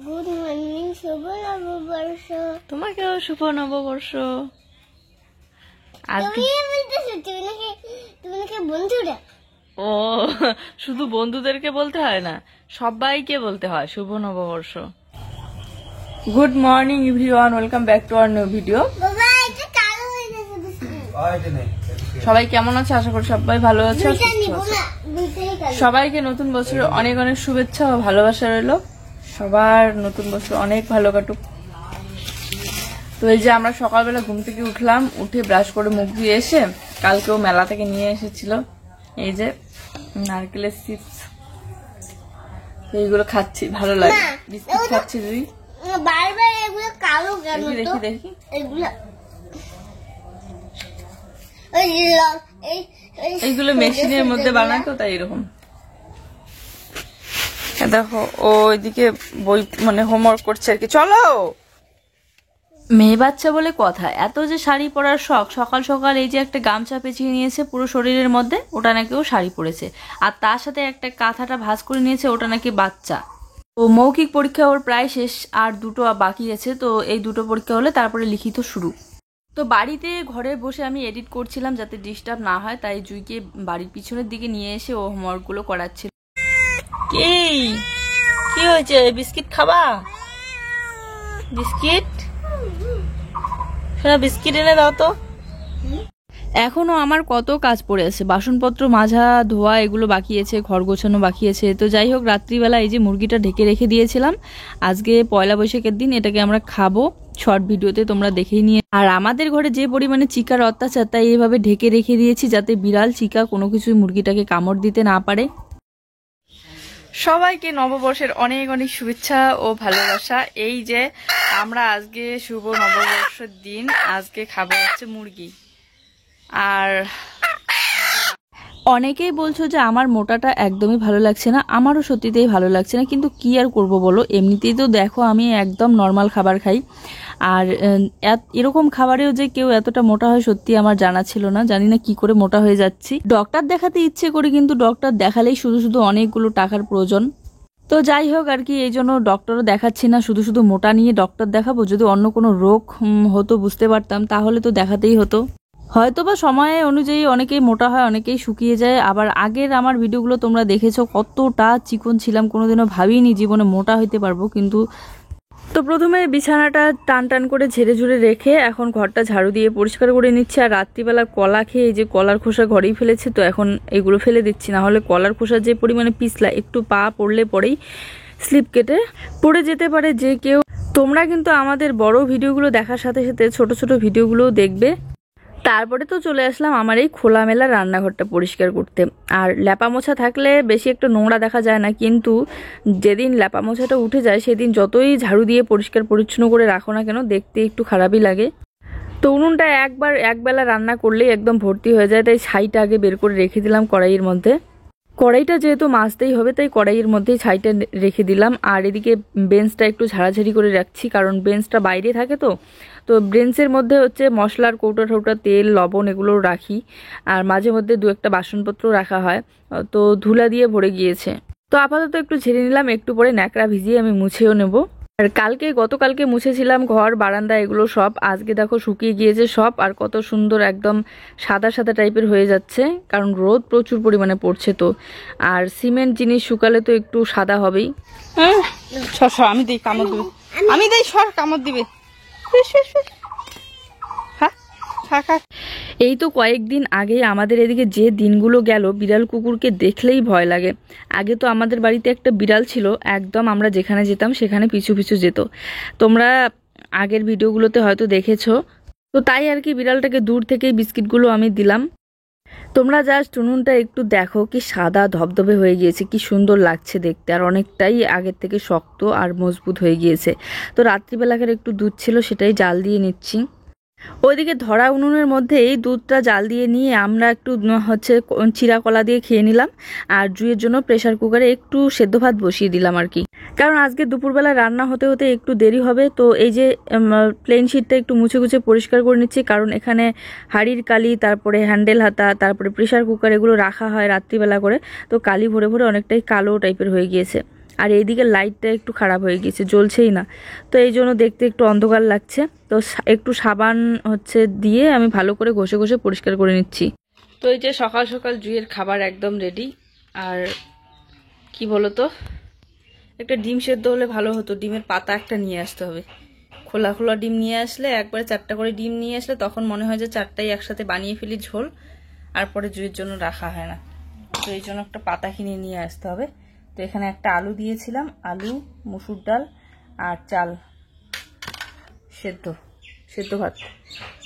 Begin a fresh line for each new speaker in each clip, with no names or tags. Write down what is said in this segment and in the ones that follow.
Good morning, শুভ নববর্ষ।
তোমাকেও শুভ নববর্ষ।
তুমি নাকি বন্ধুরা?
ও, শুধু বন্ধুদেরকে বলতে হয় না, সবাইকে বলতে হয় শুভ নববর্ষ। Good morning everyone, welcome back to our new video. সবাই কেমন আছে? আশা করি সবাই ভালো আছে। সবাইকে নতুন বছরের অনেক অনেক শুভেচ্ছা ও ভালোবাসা রইল। সবার নতুন বছর অনেক ভালো কাটুক। তো এই যে আমরা সকালবেলা ঘুম থেকে উঠলাম, উঠে ব্রাশ করে মুখ দিয়ে এসে কালকেও মেলা থেকে নিয়ে এসেছিল এই যে নারকেলের চিপস, এইগুলো খাচ্ছি, ভালো লাগে। বিস্কুট খাচ্ছি দিদি।
বারবার এগুলো কালো কেন?
দেখি দেখি
এগুলো
এইগুলো মেশিনের মধ্যে বানায় তো, তাই এরকম। দেখো ও ওইদিকে বই মানে হোমওয়ার্ক করছে আর কি। চলো, মেয়ে বাচ্চা বলে কথা, এত যে শাড়ি পরার শখ, সকাল সকাল এই যে একটা গামছা পেঁচিয়ে নিয়েছে পুরো শরীরের মধ্যে, ওটা নাকি ও শাড়ি পরেছে। আর তার সাথে একটা কাঁথাটা ভাঁজ করে নিয়েছে, ওটা নাকি বাচ্চা। তো মৌখিক পরীক্ষা ওর প্রায় শেষ, আর দুটো বাকি আছে। তো এই দুটো পরীক্ষা হলে তারপরে লিখিত শুরু। তো বাড়িতে ঘরে বসে আমি এডিট করছিলাম যাতে ডিস্টার্ব না হয়, তাই জুইকে বাড়ির পিছনের দিকে নিয়ে এসে ও হোমওয়ার্কগুলো করাচ্ছিল। কি হয়েছে? বিস্কিট খাবা? বিস্কিট বিস্কিট এনে দাও তো। এখনো আমার কত কাজ পড়ে আছে, বাসনপত্র মাজা ধোয়া এগুলো বাকি আছে, ঘর গোছানো বাকি আছে। তো যাই হোক, রাত্রিবেলা এই যে মুরগিটা ঢেকে রেখে দিয়েছিলাম, আজকে পয়লা বৈশাখের দিন এটাকে আমরা খাবো। শর্ট ভিডিওতে তোমরা দেখেই নিয়ে। আর আমাদের ঘরে যে পরিমাণে চিকার অত্যাচার, তাই এভাবে ঢেকে রেখে দিয়েছি যাতে বিড়াল চিকা কোনো কিছুই মুরগিটাকে কামড় দিতে না পারে। সবাইকে নববর্ষের অনেক অনেক শুভেচ্ছা ও ভালোবাসা। এই যে আমরা আজকে শুভ নববর্ষের দিন, আজকে খাবো হচ্ছে মুরগি। আর অনেকেই বলছো যে আমার মোটাটা একদমই ভালো লাগছে না, আমারও সত্যিতেই ভালো লাগছে না, কিন্তু কি আর করব বলো, এমনিতেই তো দেখো আমি একদম নর্মাল খাবার খাই। আর এরকম খাবারেও যে কেউ এতটা মোটা হয় সত্যি আমার জানা ছিল না, জানি না কি করে মোটা হয়ে যাচ্ছি। ডক্টর দেখাতে ইচ্ছে করি, কিন্তু ডক্টর দেখালেই শুধু শুধু অনেকগুলো টাকার প্রয়োজন। তো যাই হোক আর কি, এই জন্য ডক্টরও দেখাচ্ছি না, শুধু শুধু মোটা নিয়ে ডক্টর দেখাবো? যদি অন্য কোনো রোগ হতো বুঝতে পারতাম, তাহলে তো দেখাতেই হতো। হয়তো বা সময় অনুযায়ী অনেকেই মোটা হয়, অনেকেই শুকিয়ে যায়। আবার আগের আমার ভিডিওগুলো তোমরা দেখেছো, কতটা চিকন ছিলাম, কোনোদিনও ভাবিনি জীবনে মোটা হইতে পারবো। কিন্তু তো প্রথমে বিছানাটা টান টান করে ঝেড়ে ঝুড়ে রেখে এখন ঘরটা ঝাড়ু দিয়ে পরিষ্কার করে নিচ্ছে। আর রাত্রিবেলা কলা খেয়ে এই যে কলার খোসা ঘরেই ফেলেছে, তো এখন এগুলো ফেলে দিচ্ছি, না হলে কলার খোসা যে পরিমাণে পিছলা, একটু পা পড়লে পরেই স্লিপ কেটে পড়ে যেতে পারে যে কেউ। তোমরা কিন্তু আমাদের বড় ভিডিওগুলো দেখার সাথে সাথে ছোট ছোট ভিডিওগুলোও দেখবে। তারপরে তো চলে আসলাম আমার এই খোলামেলা রান্নাঘরটা পরিষ্কার করতে। আর ল্যাপা মোছা থাকলে বেশি একটা নোংরা দেখা যায় না, কিন্তু যেদিন ল্যাপা মোছাটা উঠে যায় সেদিন যতই ঝাড়ু দিয়ে পরিষ্কার পরিচ্ছন্ন করে রাখো না কেন, দেখতে একটু খারাপই লাগে। তো উনুনটা একবেলা রান্না করলেই একদম ভর্তি হয়ে যায়, তাই ছাইটা আগে বের করে রেখে দিলাম কড়াইয়ের মধ্যে। কড়াইটা যেহেতু মাজতেই হবে, তাই কড়াইয়ের মধ্যেই ছাইটা রেখে দিলাম। আর এদিকে বেঞ্চটা একটু ঝাড়াঝাড়ি করে রাখছি, কারণ বেঞ্চটা বাইরে থাকে। তো বেঞ্চের মধ্যে হচ্ছে মশলার কৌটা ঠৌটা, তেল লবণ এগুলো রাখি। আর মাঝে মধ্যে দু একটা বাসনপত্র রাখা হয়, তো ধুলা দিয়ে ভরে গিয়েছে। তো আপাতত একটু ঝেড়ে নিলাম, একটু পরে ন্যাকড়া ভিজিয়ে আমি মুছেও নেব। আর গতকালকে মুছেছিলাম ঘর বারান্দা এগুলো সব, আজকে দেখো শুকিয়ে গিয়েছে সব। আর কত সুন্দর একদম সাদা সাদা টাইপের হয়ে যাচ্ছে, কারণ রোদ প্রচুর পরিমাণে পড়ছে। তো আর সিমেন্ট জিনিস শুকালে তো একটু সাদা হবেই। আমি দেই কামড় দিবে, আমি দেই সর কামড় দিবে। এই তো কয়েকদিন আগে আমাদের এদিকে যে দিনগুলো গেল, বিড়াল কুকুরকে দেখলেই ভয় লাগে। আগে তো আমাদের বাড়িতে একটা বিড়াল ছিল, একদম আমরা যেখানে যেতাম সেখানে পিছু পিছু যেত। তোমরা আগের ভিডিওগুলোতে হয়তো দেখেছো। তো তাই আর কি, বিড়ালটাকে দূর থেকেই বিস্কিটগুলো আমি দিলাম। তোমরা জাস্ট উনুনটা একটু দেখো, কি সাদা ধবধবে হয়ে গিয়েছে, কি সুন্দর লাগছে দেখতে। আর অনেকটাই আগের থেকে শক্ত আর মজবুত হয়ে গিয়েছে। তো রাত্রিবেলাকার একটু দুধ ছিল, সেটাই জাল দিয়ে নিচ্ছি। ওইদিকে ধরা উনুনের মধ্যে এই দুধটা জাল দিয়ে নিয়ে আমরা একটু হচ্ছে চিরা কলা দিয়ে খেয়ে নিলাম। আর জুইয়ের জন্য প্রেসার কুকারে একটু সেদ্ধ ভাত বসিয়ে দিলাম আর কি, কারণ আজকে দুপুরবেলা রান্না হতে হতে একটু দেরি হবে। তো এই যে প্লেন শিটটা একটু মুছে গুছে পরিষ্কার করে নিচ্ছি, কারণ এখানে হাঁড়ির কালি, তারপরে হ্যান্ডেল হাতা, তারপরে প্রেসার কুকার এগুলো রাখা হয় রাত্রিবেলা করে। তো কালি ভরে ভরে অনেকটাই কালো টাইপের হয়ে গিয়েছে। আর এইদিকে লাইটটা একটু খারাপ হয়ে গেছে, জ্বলছেই না। তো এই জন্য দেখতে একটু অন্ধকার লাগছে। তো একটু সাবান হচ্ছে দিয়ে আমি ভালো করে ঘষে ঘষে পরিষ্কার করে নিচ্ছি। তো এই যে সকাল সকাল জুইয়ের খাবার একদম রেডি। আর কি বলো তো, একটা ডিম সেদ্ধ হলে ভালো হতো। ডিমের পাতা একটা নিয়ে আসতে হবে, খোলা খোলা ডিম নিয়ে আসলে, একবারে 4টা করে ডিম নিয়ে আসলে তখন মনে হয় যে 4টাই একসাথে বানিয়ে ফেলি ঝোল, আর পরে জুইয়ের জন্য রাখা হয় না। তো এই জন্য একটা পাতা কিনে নিয়ে আসতে হবে। তো এখানে একটা আলু দিয়েছিলাম, আলু, মসুর ডাল আর চাল সেদ্ধ ভাত।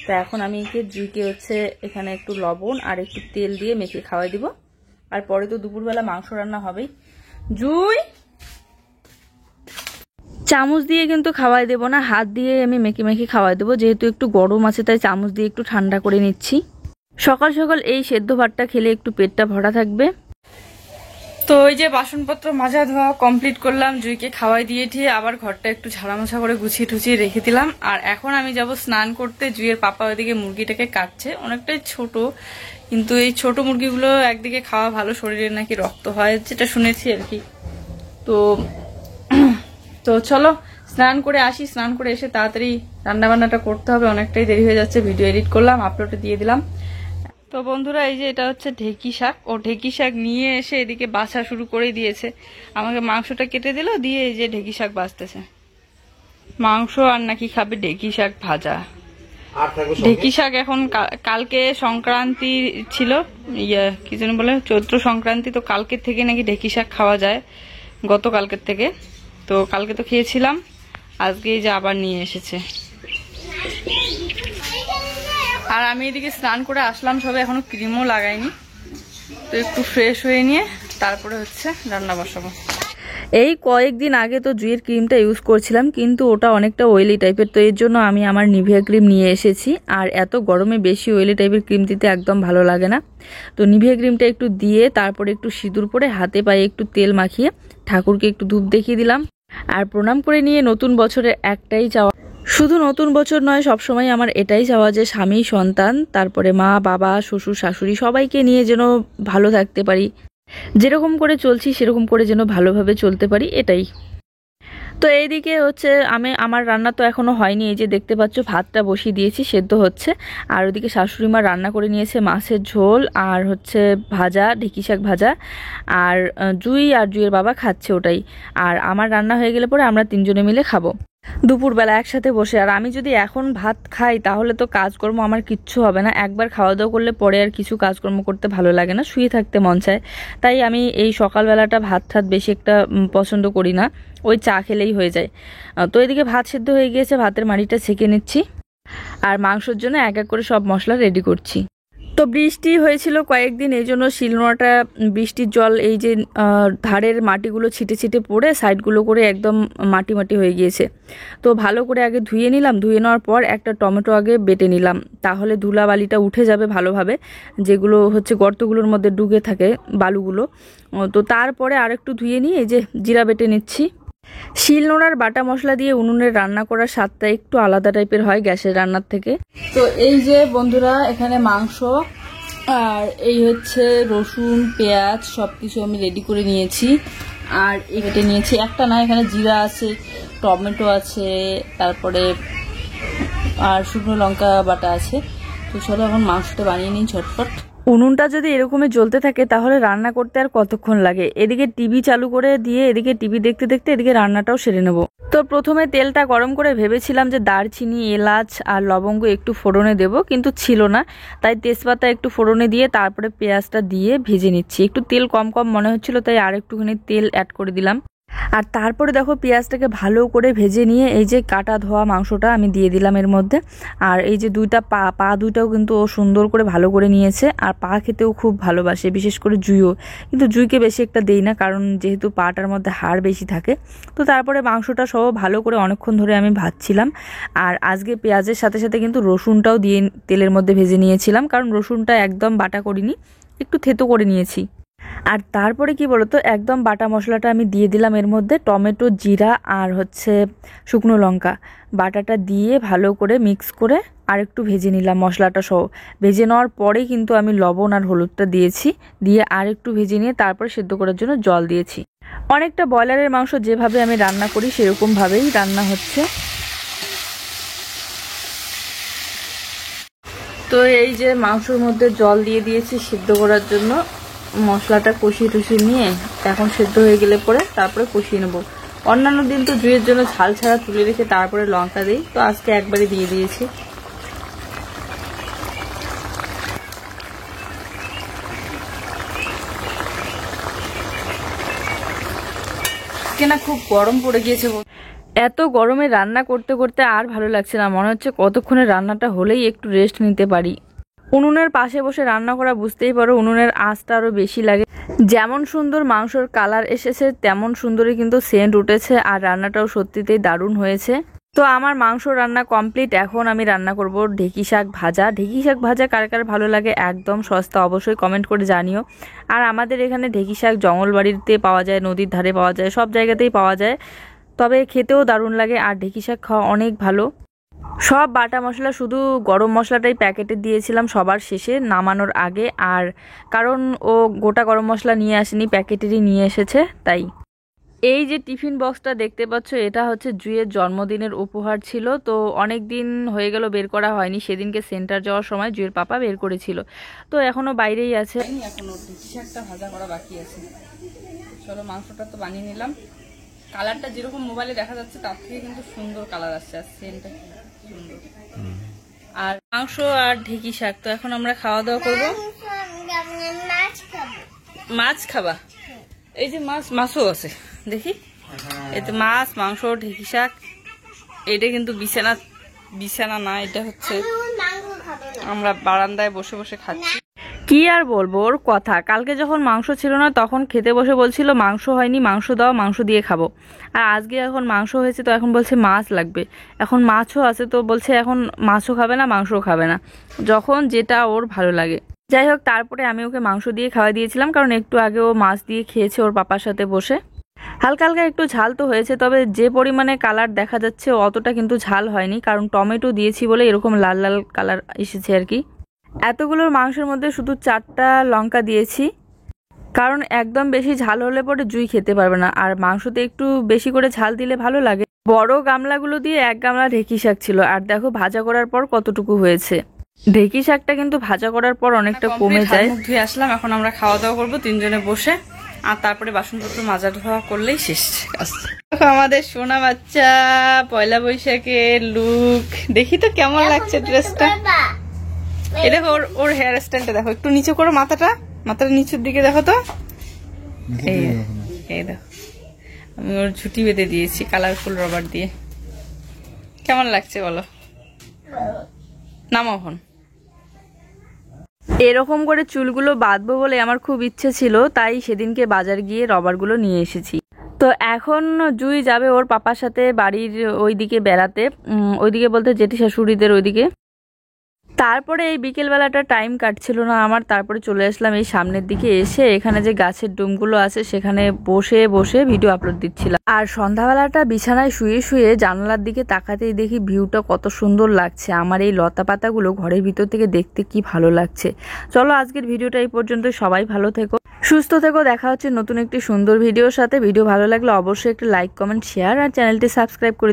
তো এখন আমি জুইকে হচ্ছে এখানে একটু লবণ আর একটু তেল দিয়ে মেখে খাওয়াই দিব। আর পরে তো দুপুরবেলা মাংস রান্না হবেই। জুই, চামচ দিয়ে কিন্তু খাওয়াই দেবো না, হাত দিয়ে আমি মেখে মেখে খাওয়াই দেবো, যেহেতু একটু গরম আছে তাই চামচ দিয়ে একটু ঠান্ডা করে নিচ্ছি। সকাল সকাল এই সেদ্ধ ভাতটা খেলে একটু পেটটা ভরা থাকবে। তো ওই যে বাসনপত্র মাজা ধোয়া কমপ্লিট করলাম, জুইকে খাওয়াই দিয়ে ঠিয়ে আবার ঘরটা একটু ঝাড়ামোছা করে গুছিয়ে টুছিয়ে রেখে দিলাম। আর এখন আমি যাব স্নান করতে। জুইয়ের পাপা ওইদিকে মুরগিটাকে কাটছে, অনেকটাই ছোট, কিন্তু এই ছোট মুরগিগুলো একদিকে খাওয়া ভালো, শরীরে নাকি রক্ত হয়, যেটা শুনেছি আর কি। তো চলো স্নান করে আসি। স্নান করে এসে তাড়াতাড়ি রান্নাবান্নাটা করতে হবে, অনেকটাই দেরি হয়ে যাচ্ছে। ভিডিও এডিট করলাম, আপলোডে দিয়ে দিলাম। তো বন্ধুরা, এই যে এটা হচ্ছে ঢেকি শাক। ও ঢেকি শাক নিয়ে এসে এদিকে বাছা শুরু করে দিয়েছে। আমাকে মাংসটা কেটে দিল, দিয়ে এই যে ঢেকি শাক বাছতেছে। মাংস আর নাকি খাবে ঢেকি শাক ভাজা। ঢেকি শাক এখন কালকে সংক্রান্তি ছিল, কি যেন বলে, চৈত্র সংক্রান্তি। তো কালকের থেকে নাকি ঢেকি শাক খাওয়া যায়, গতকালকের থেকে। তো কালকে তো খেয়েছিলাম, আজকে এই যে আবার নিয়ে এসেছে। আর আমি এদিকে স্নান করে আসলাম সবে, এখনো ক্রিমও লাগাইনি। তো একটু ফ্রেশ হয়ে নিয়ে তারপরে হচ্ছে রান্না বসাবো। এই কয়েকদিন আগে তো জুইয়ের ক্রিমটা ইউজ করছিলাম, কিন্তু ওটা অনেকটা অয়েলি টাইপের। তো এর জন্য আমি আমার নিভিয়া ক্রিম নিয়ে এসেছি। আর এত গরমে বেশি অয়েলি টাইপের ক্রিম দিতে একদম ভালো লাগে না। তো নিভিয়া ক্রিমটা একটু দিয়ে তারপরে একটু সিঁদুর পরে হাতে পায়ে একটু তেল মাখিয়ে ঠাকুরকে একটু ধূপ দেখিয়ে দিলাম। আর প্রণাম করে নিয়ে নতুন বছরের একটাই চাওয়া, শুধু নতুন বছর নয়, সবসময় আমার এটাই চাওয়া যে স্বামী, সন্তান, তারপরে মা, বাবা, শ্বশুর, শাশুড়ি সবাইকে নিয়ে যেন ভালো থাকতে পারি। যেরকম করে চলছি সেরকম করে যেন ভালোভাবে চলতে পারি, এটাই। তো এইদিকে হচ্ছে আমার রান্না তো এখনো হয়নি। এই যে দেখতে পাচ্ছ ভাতটা বসিয়ে দিয়েছি, সেদ্ধ হচ্ছে। আর ওদিকে শাশুড়ি মা রান্না করে নিয়েছে মাছের ঝোল আর হচ্ছে ভাজা, ঢেঁকি শাক ভাজা। আর জুই আর জুইয়ের বাবা খাচ্ছে ওটাই। আর আমার রান্না হয়ে গেলে পরে আমরা 3জনে মিলে খাবো দুপুরবেলা একসাথে বসে। আর আমি যদি এখন ভাত খাই তাহলে তো কাজকর্ম আমার কিচ্ছু হবে না। একবার খাওয়া দাওয়া করলে পরে আর কিছু কাজকর্ম করতে ভালো লাগে না, শুয়ে থাকতে মন চায়। তাই আমি এই সকালবেলাটা ভাত বেশি একটা পছন্দ করি না, ওই চা খেলেই হয়ে যায়। তো এদিকে ভাত সেদ্ধ হয়ে গিয়েছে, ভাতের মাড়িটা ছেঁকে নিচ্ছি। আর মাংসের জন্য এক এক করে সব মশলা রেডি করছি। তো বৃষ্টি হয়েছিল কয়েকদিন, এই জন্য শিলনোড়াটা বৃষ্টির জল এই যে ধারের মাটিগুলো ছিটে ছিটে পড়ে সাইডগুলো করে একদম মাটি মাটি হয়ে গিয়েছে। তো ভালো করে আগে ধুয়ে নিলাম, ধুয়ে নেওয়ার পর একটা টমেটো আগে বেটে নিলাম, তাহলে ধুলাবালিটা উঠে যাবে ভালোভাবে, যেগুলো হচ্ছে গর্তগুলোর মধ্যে ডুবে থাকে বালুগুলো। তো তারপরে আরেকটু ধুয়ে নিয়ে এই যে জিরা বেটে নিচ্ছি। শিলনোড়ার বাটা মশলা দিয়ে উনুনের রান্না করার স্বাদটা একটু আলাদা টাইপের হয় গ্যাসের রান্নার থেকে। তো এই যে বন্ধুরা, এখানে মাংস আর এই হচ্ছে রসুন, পেঁয়াজ সবকিছু আমি রেডি করে নিয়েছি। আর কেটে নিয়েছি, একটা না, এখানে জিরা আছে, টমেটো আছে, তারপরে আর শুকনো লঙ্কা বাটা আছে। তো চলো এখন মাংসটা বানিয়ে নিই ঝটপট। উনুনটা যদি এরকমই জ্বলতে থাকে তাহলে রান্না করতে আর কতক্ষণ লাগে। এদিকে টিভি চালু করে দিয়ে এদিকে টিভি দেখতে দেখতে এদিকে রান্নাটাও সেরে নেব। তো প্রথমে তেলটা গরম করে ভেবেছিলাম যে দারচিনি, এলাচ আর লবঙ্গ একটু ফোড়নে দেব, কিন্তু ছিল না। তাই তেজপাতা একটু ফোড়নে দিয়ে তারপরে পেঁয়াজটা দিয়ে ভেজে নিচ্ছি। একটু তেল কম কম মনে হচ্ছিল, তাই আর একটুখানি তেল অ্যাড করে দিলাম। আর তারপরে দেখো পেঁয়াজটাকে ভালো করে ভেজে নিয়ে এই যে কাটা ধোয়া মাংসটা আমি দিয়ে দিলাম এর মধ্যে। আর এই যে দুইটা পা দুইটাও কিন্তু ও সুন্দর করে ভালো করে নিয়েছে। আর পা খেতেও খুব ভালোবাসে, বিশেষ করে জুইও, কিন্তু জুইকে বেশি একটা দেই না, কারণ যেহেতু পাটার মধ্যে হাড় বেশি থাকে। তো তারপরে মাংসটা সহ ভালো করে অনেকক্ষণ ধরে আমি ভাজছিলাম। আর আজকে পেঁয়াজের সাথে সাথে কিন্তু রসুনটাও দিয়ে তেলের মধ্যে ভেজে নিয়েছিলাম, কারণ রসুনটা একদম বাটা করিনি, একটু থেতো করে নিয়েছি। আর তারপরে কি বলতো, একদম বাটা মশলাটা আমি দিয়ে দিলাম এর মধ্যে, টমেটো, জিরা আর হচ্ছে শুকনো লঙ্কা বাটাটা দিয়ে ভালো করে মিক্স করে আর একটু ভেজে নিলাম মশলাটা সহ। ভেজে নেওয়ার পরেই কিন্তু আমি লবণ আর হলুদটা দিয়েছি, দিয়ে আর একটু ভেজে নিয়ে তারপর সেদ্ধ করার জন্য জল দিয়েছি। অনেকটা ব্রয়লারের মাংস যেভাবে আমি রান্না করি সেরকমভাবেই রান্না হচ্ছে। তো এই যে মাংসের মধ্যে জল দিয়ে দিয়েছি সিদ্ধ করার জন্য, মশলাটা কষিয়ে টুষিয়ে নিয়ে এখন সেদ্ধ হয়ে গেলে পরে তারপরে কষিয়ে নেবো। অন্যান্য দিন তো জুইয়ের জন্য ঝাল ছাড়া তুলে রেখে তারপরে লঙ্কা দিই, তো আজকে একবারে দিয়ে দিয়েছি। কেনা খুব গরম পড়ে গিয়েছে, এত গরমে রান্না করতে করতে আর ভালো লাগছে না, মনে হচ্ছে কতক্ষণে রান্নাটা হলেই একটু রেস্ট নিতে পারি। উনুনের পাশে বসে রান্না করা, বুঝতেই পারো উনুনের আঁচটা আরো বেশি লাগে। যেমন সুন্দর মাংসর কালার এসেছে তেমন সুন্দরই কিন্তু সেন্ট উঠেছে, আর রান্নাটাও সত্যিতেই দারুণ হয়েছে। তো আমার মাংস রান্না কমপ্লিট। এখন আমি রান্না করব ঢেঁকি শাক ভাজা। ঢেঁকি শাক ভাজা কার কার ভালো লাগে, একদম সস্তা, অবশ্যই কমেন্ট করে জানিও। আর আমাদের এখানে ঢেঁকি শাক জঙ্গলবাড়িতে পাওয়া যায়, নদীর ধারে পাওয়া যায়, সব জায়গাতেই পাওয়া যায়, তবে খেতেও দারুণ লাগে। আর ঢেঁকি শাক খাওয়া অনেক ভালো। সব বাটা মশলা, শুধু গরম মশলাটাই প্যাকেটে দিয়েছিলাম সবার শেষে নামানোর আগে, আর কারণ ও গোটা গরম মশলা নিয়ে আসেনি, প্যাকেটেরই নিয়ে এসেছে তাই। এই যে টিফিন বক্সটা দেখতে পাচ্ছ, এটা হচ্ছে জুইয়ের জন্মদিনের উপহার ছিল। তো অনেক দিন হয়ে গেল বের করা হয়নি, সেদিনকে সেন্টার যাওয়ার সময় জুইয়ের পাপা বের করেছিল, তো এখনো বাইরেই আছে। এখনো ঢেঁকি শাকটা ভাজা করা বাকি আছে। চলো মাংসটা তো বানিয়ে নিলাম। কালারটা যেরকম মোবাইলে দেখা যাচ্ছে তার থেকে কিন্তু সুন্দর কালার আসছে, আর সেন্টটা সুন্দর। আর মাংস আর ঢেঁকি শাক, তো এখন আমরা খাওয়া দাওয়া করবো। মাছ খাবা? এই যে মাছও আছে দেখি, এতে মাছ, মাংস, ঢেঁকি শাক। এটা কিন্তু বিছানা না, এটা হচ্ছে আমরা বারান্দায় বসে বসে খাচ্ছি। কি আর বলবো ওর কথা, কালকে যখন মাংস ছিল না তখন খেতে বসে বলছিল মাংস হয়নি, মাংস দাও, মাংস দিয়ে খাবো। আর আজকে এখন মাংস হয়েছে তো এখন বলছে মাছ লাগবে। এখন মাছও আছে তো বলছে এখন মাছও খাবে না, মাংসও খাবে না, যখন যেটা ওর ভালো লাগে। যাই হোক, তারপরে আমি ওকে মাংস দিয়ে খাওয়া দিয়েছিলাম, কারণ একটু আগে ও মাছ দিয়ে খেয়েছে ওর পাপার সাথে বসে। হালকা হালকা একটু ঝাল তো হয়েছে, তবে যে পরিমাণে কালার দেখা যাচ্ছে অতটা কিন্তু ঝাল হয়নি, কারণ টমেটো দিয়েছি বলে এরকম লাল লাল কালার এসেছে আর কি। এতগুলোর মাংসের মধ্যে শুধু 4টা লঙ্কা দিয়েছি, কারণ একদম বেশি ঝাল হলে পরে জুই খেতে পারবে না, আর মাংসতে একটু বেশি করে ঝাল দিলে ভালো লাগে। বড় গামলাগুলো দিয়ে 1 গামলা ঢেঁকি শাক ছিল, আর দেখো ভাজা করার পর কতটুকু হয়েছে। ঢেঁকি শাকটা কিন্তু ভাজা করার পর অনেকটা কমে যায়। ধুয়ে আসলাম, এখন আমরা খাওয়া দাওয়া করবো 3 জনে বসে, আর তারপরে বাসনপত্র মাজা ধোয়া করলেই শেষ কাজ। আমাদের সোনা বাচ্চা পয়লা বৈশাখের লুক, দেখি তো কেমন লাগছে ড্রেসটা। এই দেখো ওর হেয়ার স্টাইলটা দেখো, একটু নিচে করো মাথাটা নিচের দিকে দেখো তো। এই দেখো আমি ওর ঝুটি বেঁধে দিয়েছি কালারফুল রবার দিয়ে। কেমন লাগছে বলো? নামো এখন। এরকম করে চুলগুলো বাঁধবো বলে আমার খুব ইচ্ছে ছিল, তাই সেদিনকে বাজার গিয়ে রবারগুলো নিয়ে এসেছি। তো এখন জুই যাবে ওর পাপার সাথে বাড়ির ওইদিকে বেড়াতে, ওইদিকে বলতে জেঠি শাশুড়িদের ওইদিকে। তারপরে এই বিকেলবেলাটা টাইম কাটছিল না আমার, তারপরে চলে আসলাম এই সামনের দিকে। এসে এখানে যে গাছের ডুমগুলো আছে সেখানে বসে বসে ভিডিও আপলোড দিচ্ছিলাম। আর সন্ধ্যাবেলাটা বিছানায় শুয়ে শুয়ে জানালার দিকে তাকাতেই দেখি ভিউটা কত সুন্দর লাগছে। আমার এই লতা পাতাগুলো ঘরের ভিতর থেকে দেখতে কি ভালো লাগছে। চলো আজকের ভিডিওটা এই পর্যন্ত, সবাই ভালো থেকো, সুস্থ থেকো। দেখা হচ্ছে নতুন একটি সুন্দর ভিডিওর সাথে। ভিডিও ভালো লাগলে অবশ্যই একটা লাইক, কমেন্ট, শেয়ার আর চ্যানেলটি সাবস্ক্রাইব করে